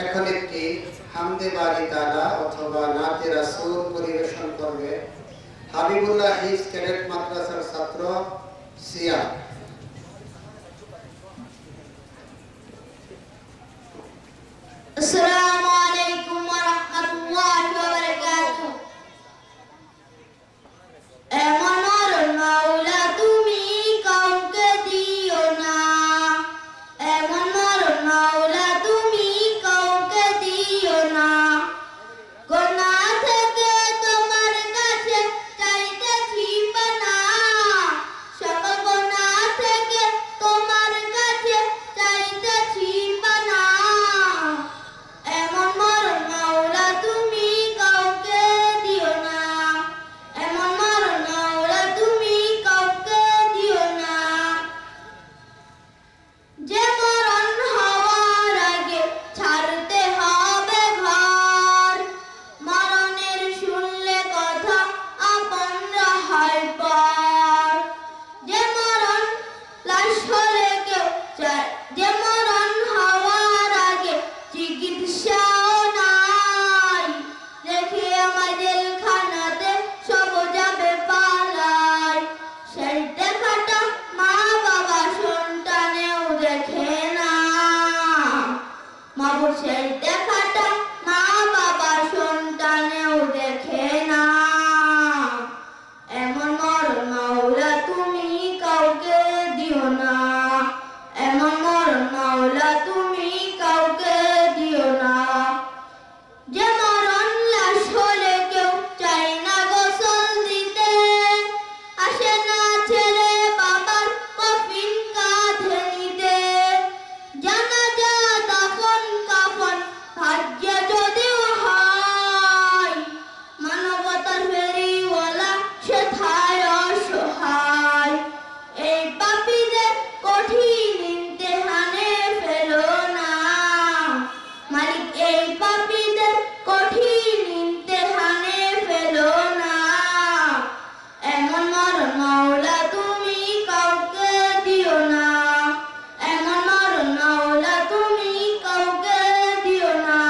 এখন একটি হামদে বারি তালা অথবা নাতে রাসূল পরিবেশন করবে হাবিবুল্লাহ হিফজ ক্যাডেট মাদ্রাসার ছাত্র সিয়া। আসসালামু আলাইকুম ওয়া রাহমাতুল্লাহি ওয়া বারাকাতুহু। এমন মাওলা তুমি কাউকে দিও না, এমন মাওলা তুমি কাউকে দিও না। গুনাহ থেকে তোমার কাছে চাইতেছি পানা, সকল গুনাহ থেকে তোমার কাছে চাইতেছি পানা। এমন মাওলা তুমি কাউকে দিও না, এমন মাওলা তুমি কাউকে দিও না। যে মরণ হওয়ার আগে ছাড়তে হবে ঘর, মরণের শুনলে কথা আপনরা হয় পর। যে মরণ লাশ হলে কেউ চায়, যে মরণ হওয়ার আগে চিকিৎসাও নাই। রেখে আমাদের খানাতে সব যাবে পালায়, সেই দেখাটা মা বাবা সন্তানেও দেখে না। মাবুর সেই দেখাটা মা বাবা সন্তানেও দেখে না। এমন মাওলা তুমি কাউকে দিও না, এমন মাওলা তুমি কাউকে দিও না। যে মরণ লাশ হলে কেউ চায় না গোসল দিতে, আসে না ছেলে বাবার কফিন কাঁধে নিতে। জানাজা দাফন কাফন ভাগ্যে যদিও হয়, মানবতার ফেরিওয়ালা সেথায় অসহায়। এই পাপীদের কঠিন ইমতিহানে ফেলো না, মালিক এই পাপীদের কঠিন ইমতিহানে ফেলো না। এমন মাওলা তুমি কাউকে দিও না, এমন মাওলা তুমি কাউকে দিও না।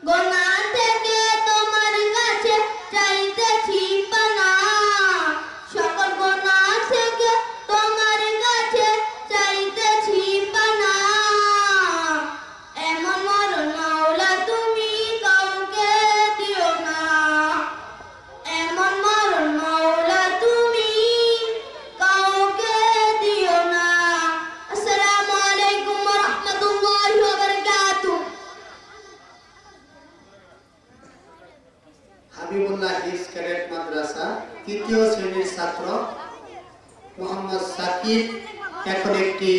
গুনাহ থেকে তোমার কাছে চাইতেছি পানা, সকল গুনাহ থেকে তোমার কাছে চাইতেছি পানা। এমন মাওলা তুমি কাউকে দিও না, এমন মাওলা তুমি কাউকে দিও না। আসসালামু আলাইকুম ওয়া রাহমাতুল্লাহি ওয়া বারাকাতুহু। হাবিবুল্লাহ হিফজ ক্যাডেট মাদ্রাসা তৃতীয় শ্রেণীর ছাত্র মোহাম্মদ সাকিব এখন একটি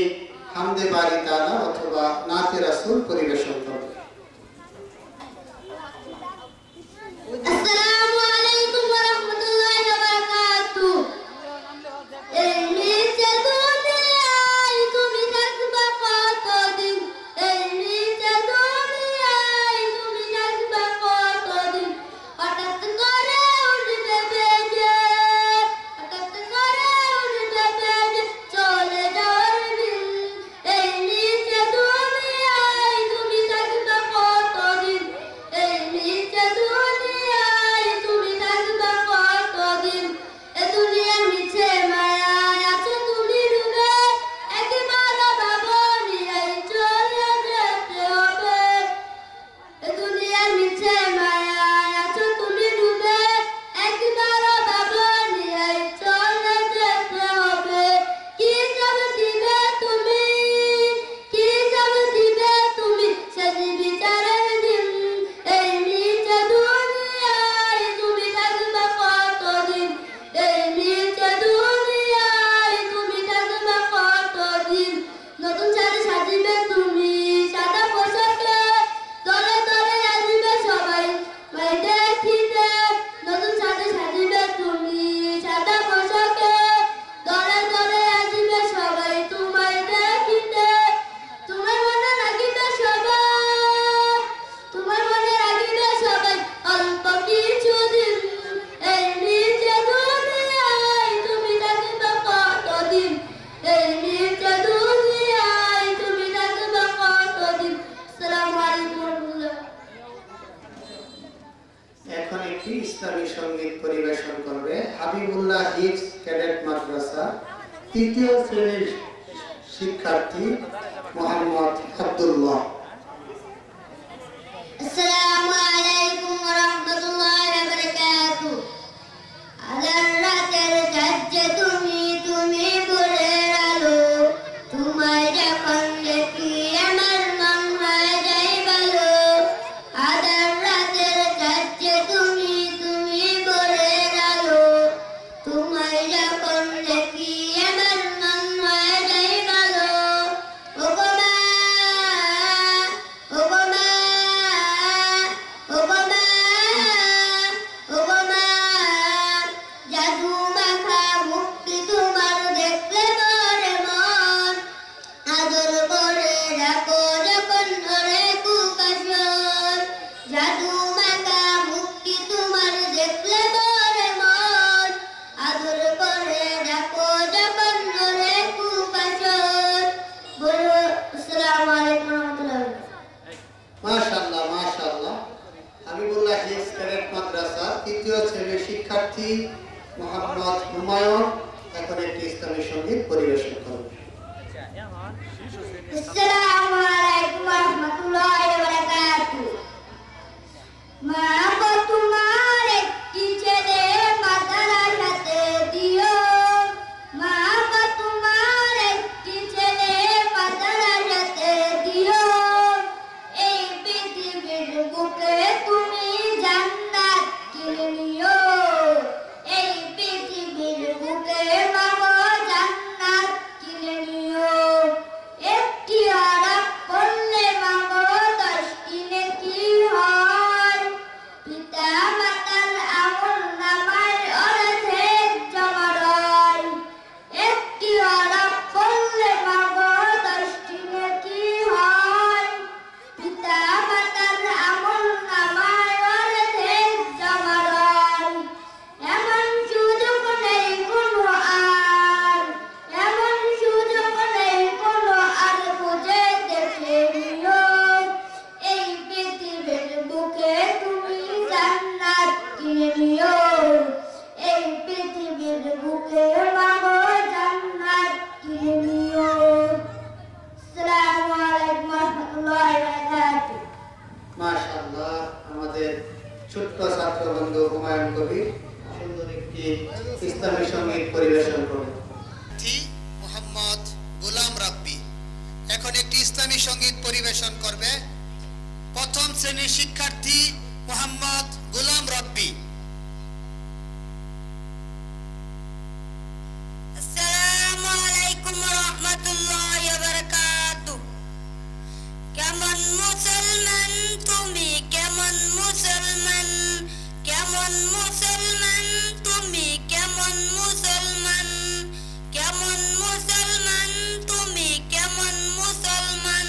হামদে বারি তালা অথবা নাতে রাসূল পরিবেশন করবে। আসসালামু আলাইকুম ওয়া রাহমাতুল্লাহি ওয়া বারাকাতুহু। এই নিচে দুনিয়ায় তুমি থাকবা কতদিন, এই নিচে দুনিয়ায় তুমি থাকবা কতদিন। হঠাৎ করে উঠবে বেজে, হঠাৎ করে উঠবে বেজে চলে যাওয়ার দিন। এই নিচে দুনিয়ায় তুমি ইসলামী সঙ্গীত পরিবেশন করবে হাবিবুল্লাহ হিফজ ক্যাডেট মাদ্রাসা তৃতীয় শ্রেণীর শিক্ষার্থী মোহাম্মদ আব্দুল্লাহ। আসসালামু আলাইকুম ওয়া রাহমাতুল্লাহি ওয়া বারাকাতুহু। আধার রাতের চাঁদে তুমি তুমি ভোরের আলো, তোমায় যখন দেখি আমার মন হয়ে যায় ভালো। আধার রাতের চাঁদে তুমি তুমি ভোরের আলো, তোমায় যখন দেখি আমার মন হয়ে যায় ভালো। ওগো মা, ওগো মা, ওগো মা, ওগো মা, জাদু মাখা মুক্তি তোমার দেখলে মরে মন। আদর করে রাখো যখন ধরে কুকাশন, জাদু মাখা মুক্তি তোমার দেখলে মরে মন। আদর করে রাখো যখন ধরে কুকাশন। বলো আসসালামু আলাইকুম ওয়া রাহমাতুল্লাহ। মাশাআল্লাহ মাশাআল্লাহ। হাবিবুল্লাহ হিফজ ক্যাডেট মাদ্রাসা তৃতীয় শ্রেণীর শিক্ষার্থী মোহাম্মদ হুমায়ুন এখন একটি ইসলামী সঙ্গীত পরিবেশন করবে। আসসালামু আলাইকুম ওয়া রাহমাতুল্লাহি ওয়া বারাকাতুহু। মা গো তোমার একটি ছেলে মাদ্রাসাতে দিও, মা গো তোমার একটি ছেলে মাদ্রাসাতে দিও। এই পৃথিবীর বুকে তুমি জান্নাত কিনে নিও, এই পৃথিবীর বুকে মা গো জান্নাত কিনে নিও। একটি আরাপ করলে মা গো 10টি নেকি হয়, পিতা মাতার আমল নামায় অর্ধেক জমা রয়। একটি আরাপ করলে মা গো 10টি নেকি হয়, পিতা মাতার আমল নামায় অর্ধেক জমা রয়। এমন সুযোগ নেই কোনো আর, এমন সুযোগ নেই কোনো আর, বুঝে দেখে নিও। এই পৃথিবীর বুকে তুমি জান্নাত কিনে নিও, এই পৃথিবীর বুকে মা গো জান্নাত কিনে নিও। আসসালামু আলাইকুম ওয়া রাহমাতুল্লাহি ওয়া বারাকাতুহু। মাশাআল্লাহ। আমাদের ছোট্ট ছাত্র বন্ধু হুমায়ুন কবির সুন্দর একটি ইসলামী সঙ্গীত পরিবেশন করবে। মোহাম্মদ গোলাম রাব্বি এখন একটি ইসলামী সঙ্গীত পরিবেশন করবে প্রথম শ্রেণীর শিক্ষার্থী মোহাম্মদ গোলাম রাব্বি। আসসালামু আলাইকুম ওয়া রাহমাতুল্লাহি ওয়া বারাকাতুহু। কেমন মুসলমান তুমি, কেমন মুসলমান, কেমন মুসলমান তুমি, কেমন মুসলমান, কেমন মুসলমান তুমি, কেমন মুসলমান।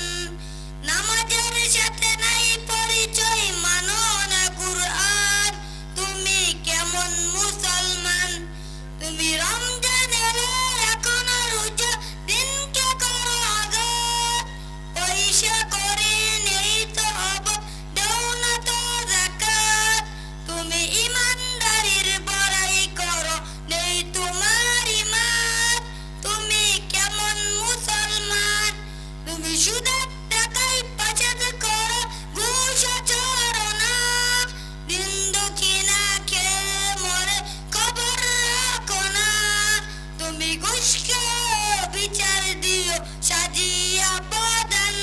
নামাজের সাথে নাই পরিচয়, মানো না কুরআন, তুমি কেমন মুসলমান। তুমি রমজান এলে এখনো রোজা, দিনকে করো আঘাত, পয়সা করে নেই তো হব, দেও না তো যাকাত। তুমি ইমানদারির বড়াই করো, নেই তোমার ঈমান, তুমি কেমন মুসলমান। তুমি সুদের টাকায় বাচাত করো, ঘুষ চোরো না, দিন দুঃখিনা খেয়ে মরে খবর রাখো না। তুমি ঘুষকে বিচার দিও সাজিয়া প্রদান,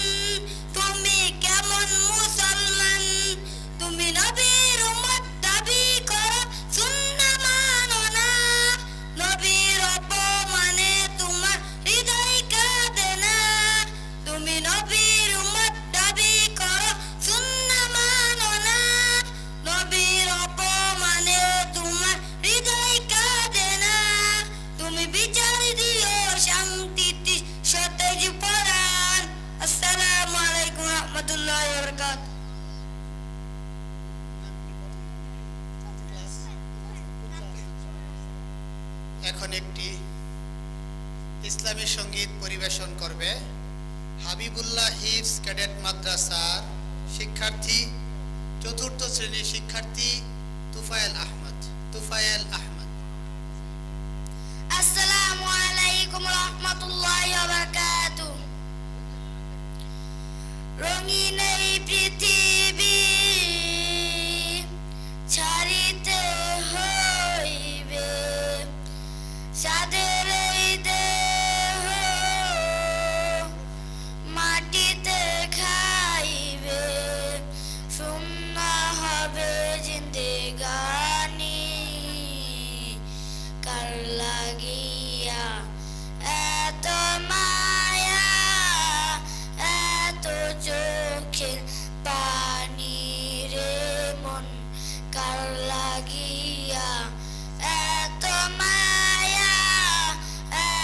তুমি কেমন মুসলমান। তুমি নবীর উম্মত দাবি করো, সুন্নাহ মানো না, নবীর অপমানে তোমার হৃদয় কাঁদে না। তুমি নবীর উম্মত দাবি করো, সুন্নাহ মানো না, নবীর অপমানে তোমার হৃদয় কাঁদে না। তুমি বিচার দিও শান্তিতে সতেজ পরাণ। আসসালামু আলাইকুম ওয়া রাহমাতুল্লাহি ওয়া বারাকাতুহু। এখন একটি ইসলামী সঙ্গীত পরিবেশন করবে হাবিবুল্লাহ হিফজ ক্যাডেট মাদ্রাসার শিক্ষার্থী চতুর্থ শ্রেণীর শিক্ষার্থী তুফায়েল আহমদ। তুফায়েল আহমদ। আসসালামু আলাইকুম রহমতুল্লাহি ওয়া বারাকাতুহু। রঙিন এই পৃথিবী ছাড়িতে হইবে, সাদের এই দেহ মাটিতে খাইবে, শূন্য হবে জিন্দেগানি, কার লাগিয়া এত মায়া, এত চোখের পানি রে মন, কার লাগিয়া এত মায়া,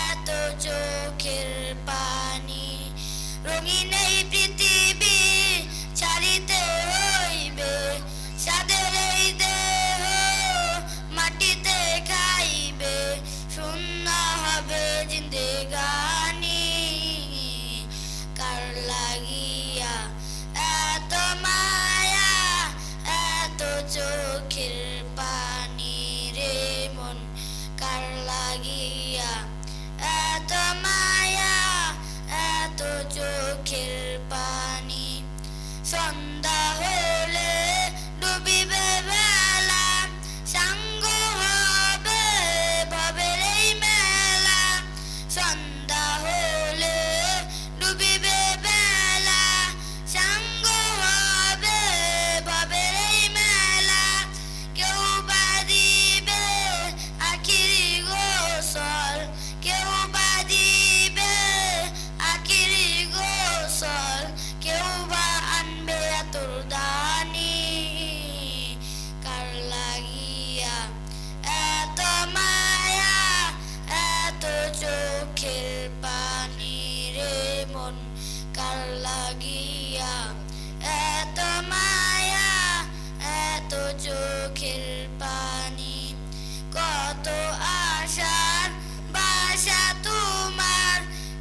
এত চোখের পানি। রঙিন এই পৃথিবী ছাড়িতে হইবে, সাদের এই দেহ মাটিতে খাইবে, শূন্য হবে জিন্দেগানি, কার লাগিয়া এত মায়া, এত চোখের পানি রে মন, কার লাগিয়া এত মায়া, এত চোখের পানি। সন্ধ্যা হলে ডুবিবে বেলা, সাঙ্গ হবে ভবের এই মেলা, সন্ধ্যা হলে ডুবিবে বেলা, সাঙ্গ হবে ভবের এই মেলা, কেউ বা দিবে আখিরি গোসল, কেউ বা দিবে আখিরি গোসল, কেউ বা আনবে আতর দানি, কার লাগিয়া এত মায়া, এত চোখের পানি রে মন, কার লাগিয়া এত মায়া, এত চোখের পানি। কত আশার বাসা তোমার,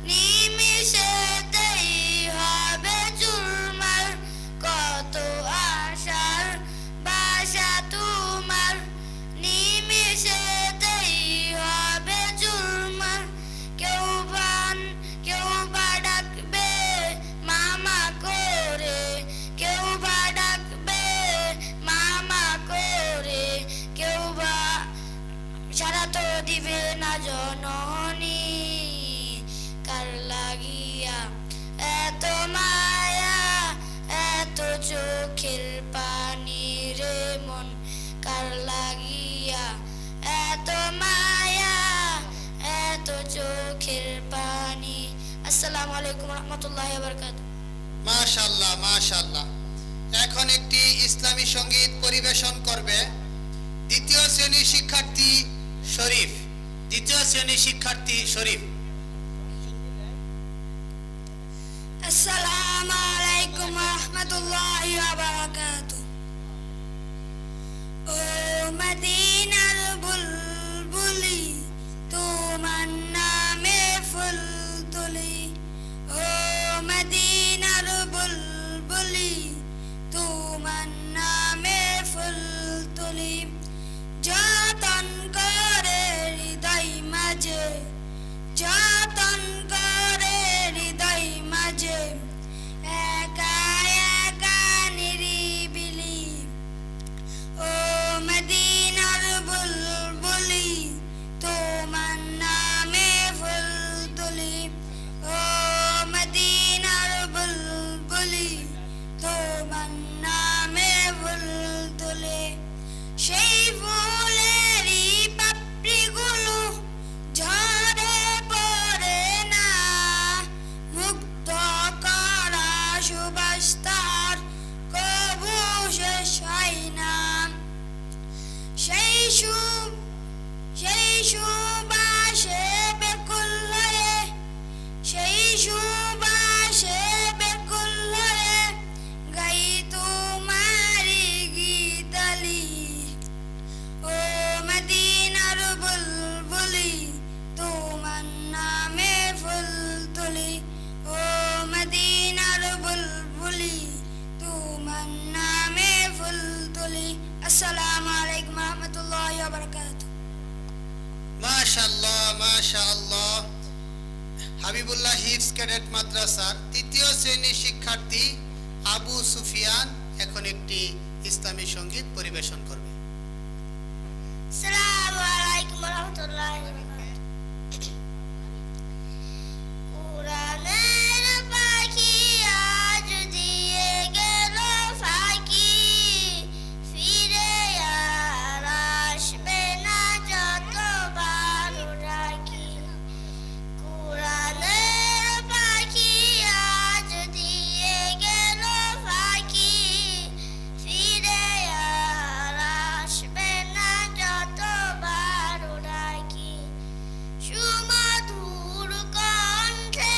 নিমিষেতেই হবে চুরমার, কত আশার বাসা তোমার, নিমিষেতেই হবে চুরমার, কেউ বা ডাকবে মামা করে, কেউ বা ডাকবে মামা করে, কেউ বা সারা তো দিবে না জননী, কার লাগিয়া এত মায়া, এত চোখের পানি রে মন, কার লাগিয়া এত মায়া, এত চোখের পানি। আসসালামু আলাইকুম রহমতুল্লাহি ওয়া বারাকাতুহু। মাশাআল্লাহ মাশাআল্লাহ। এখন একটি ইসলামী সঙ্গীত পরিবেশন করবে দ্বিতীয় শ্রেণীর শিক্ষার্থী শরীফ। দ্বিতীয় শ্রেণীর শিক্ষার্থী শরীফ। আসসালামু আলাইকুম রহমতুল্লাহি ওয়া বারাকাতুহু। ও মদিনার বুলবুলি, তোমার নামে ফুল তুলি, ও মদিনার বুলবুলি, তোমার নামে ফুল তুলি, যতন করে হৃদয় মাঝে, যতন করে হৃদয় মাঝে, একা একা নিরিবিলি, ও মদিনার বুলবুলি, তোমার নামে ফুল তুলি, ও মদিনার বুলবুলি, তোমার নামে ফুল তুলি। সেই ফুলেরই পাপড়িগুলো ঝরে পড়ে না, মুগ্ধ করা সুবাস তার কবু শেষ হয় না, সেই সুবাসে বেকুল হয়ে, সেই সুবাসে বেকুল হয়ে গাই তোমারি গীতালি, ও মদিনার বুলবুলি, তোমার নামে ফুল তুলি, ও মদিনার বুলবুলি, তোমার নামে ফুল তুলি। বলি আসসালামু আলাইকুম ওয়া রাহমাতুল্লাহি ওয়া বারাকাতুহু। মাশাআল্লাহ মাশাআল্লাহ। হাবিবুল্লাহ হিফজ ক্যাডেট মাদ্রাসার তৃতীয় শ্রেণীর শিক্ষার্থী আবু সুফিয়ান এখন একটি ইসলামী সঙ্গীত পরিবেশন করবে। আসসালামু আলাইকুম ওয়া রাহমাতুল্লাহি ওয়া বারাকাতুহু। কুরআনের পাখি আজ দিয়ে গেল ফাঁকি, ফিরে আর আসবে না যতবার ডাকি। কুরআনের পাখি আজ দিয়ে গেল ফাঁকি, ফিরে আর আসবে না যতবার ডাকি। সুমধুর কণ্ঠে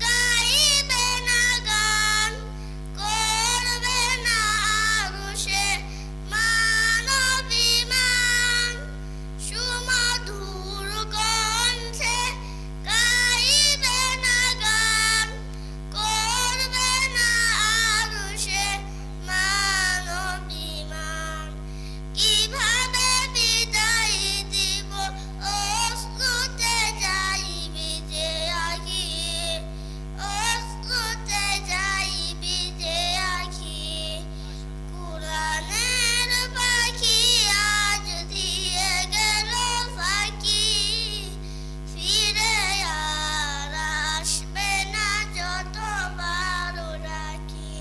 গাইবে না গান, করবে না আরশে মানবিমান। সুমধুর কণ্ঠে গাইবে না গান, করবে না আরশে মানবিমান। কিভাবে বিদায় দিব অশ্রুতে যাই ভিজে আখি, অশ্রুতে যাই ভিজে আখি। কুরআনের পাখি আজ দিয়ে গেল ফাঁকি, ফিরে আর আসবে না যতবার ডাকি।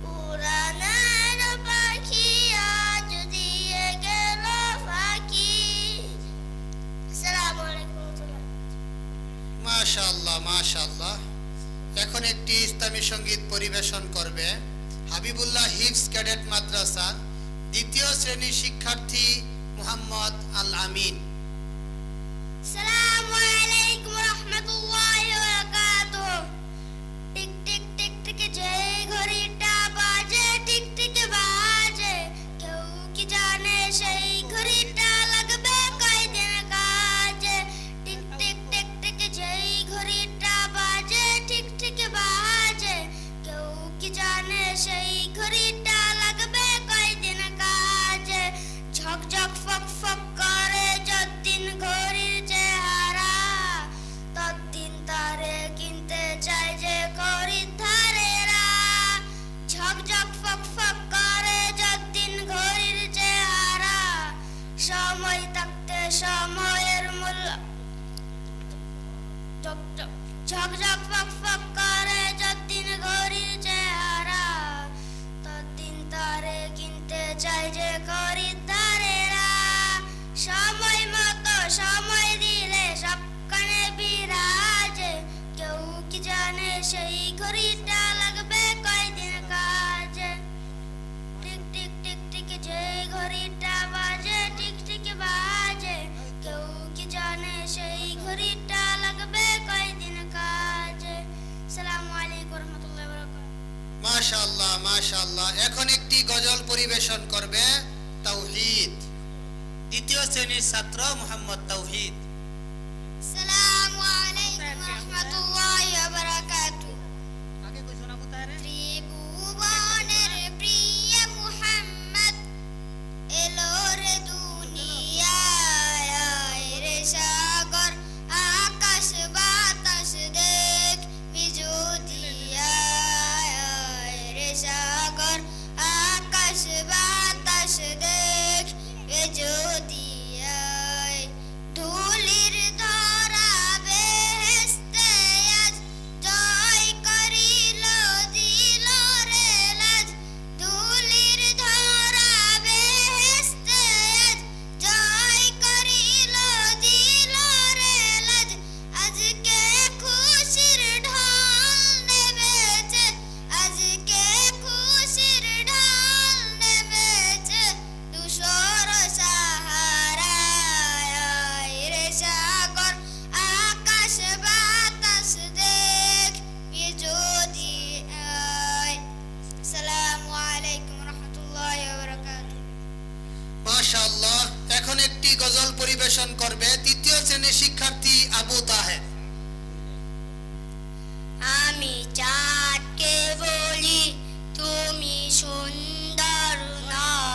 কুরআনের পাখি আজ দিয়ে গেল ফাঁকি। আসসালামু আলাইকুম ওয়া রাহমাতুল্লাহ। মাশাআল্লাহ মাশাআল্লাহ। এখন একটি ইসলামী সঙ্গীত পরিবেশন করবে হাবিবুল্লাহ হিফজ ক্যাডেট মাদ্রাসার দ্বিতীয় শ্রেণীর শিক্ষার্থী মুহাম্মদ আল আমিন। আসসালামু আলাইকুম ওয়া রাহমাতুল্লাহি ওয়া বারাকাতুহু। টিক টিক টিক টিক যেই ঘড়িটা বাজে, টিক টিক বাজে, কেউ কি জানে সেই ঘড়িটা লাগবে কয়দিন কাজে। টিক টিক টিক টিক যেই ঘড়িটা বাজে, টিক টিক বাজে, কেউ কি জানে সেই ঘড়িটা লাগবে কয়দিন কাজে। ঝকঝক ফক ফক করে যতদিন ঘড়ির চেহারা, ততদিন তারে কিনতে চাই যে খরিদ্দারেরা। ঝকঝক ফক ফক করে যতদিন ঘড়ির চেহারা, সময় থাকতে সময়ের মূল্য। ঝকঝক ফক ফক করে যতদিন ঘড়ির চেহারা, ততদিন তারে কিনতে চাই যে খরিদ্দারেরা। সময় মতো সময় দিলে সবখানে বিরাজে, কেউ কি জানে সেই ঘড়িটা লাগবে কয়দিন কাজে। টিক টিক টিক টিক যেই ঘড়িটা বাজে, টিক টিক বাজে, কেউ কি জানে সেই ঘড়িটা লাগবে কয়দিন কাজে। আসসালামু আলাইকুম ওয়া রাহমাতুল্লাহি ওয়া বারাকাতুহু। মাশাআল্লাহ মাশাআল্লাহ। এখন একটি গজল পরিবেশন করবে তাওহীদ, দ্বিতীয় শ্রেণীর ছাত্র মুহাম্মদ তাওহীদ। আসসালামু আলাইকুম ওয়া রাহমাতুল্লাহি ওয়া বারাকাতুহু। ত্রিভুবনের প্রিয় মুহাম্মদ এলো রে দুনিয়ায়, আয় রে সাগর আকাশ বাতাস দেখবি যদি, আয় রে সাগর আকাশ বাতাস দেখবি যদি। আয় ধুলির ধরা বেহেশতে আজ জয় করিল দিল রে লাজ। ধুলির ধরা বেহেশতে আজ জয় করিল দিল রে লাজ। আজকে খুশির ঢল নেমেছে, আজকে খুশির ঢল নেমেছে, ধূসর সাহারায়, আয় রে সাগর আকাশ বাতাস দেখবি যদি। আয়। আসসালামু আলাইকুম ওয়া রাহমাতুল্লাহি ওয়া বারাকাতুহু। মাশাআল্লাহ। এখন একটি গজল পরিবেশন করবে তৃতীয় শ্রেণীর শিক্ষার্থী আবু তাহের। আমি চাঁদকে বলি তুমি সুন্দর নও,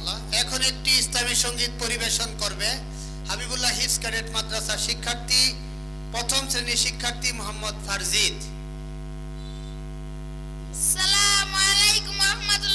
ইনশাআল্লাহ। এখন একটি ইসলামী সঙ্গীত পরিবেশন করবে হাবিবুল্লাহ হিফজ ক্যাডেট মাদ্রাসা শিক্ষার্থী, প্রথম শ্রেণীর শিক্ষার্থী মোহাম্মদ ফারজিদ। আসসালামু আলাইকুম ওয়া রাহমাতুল্লাহি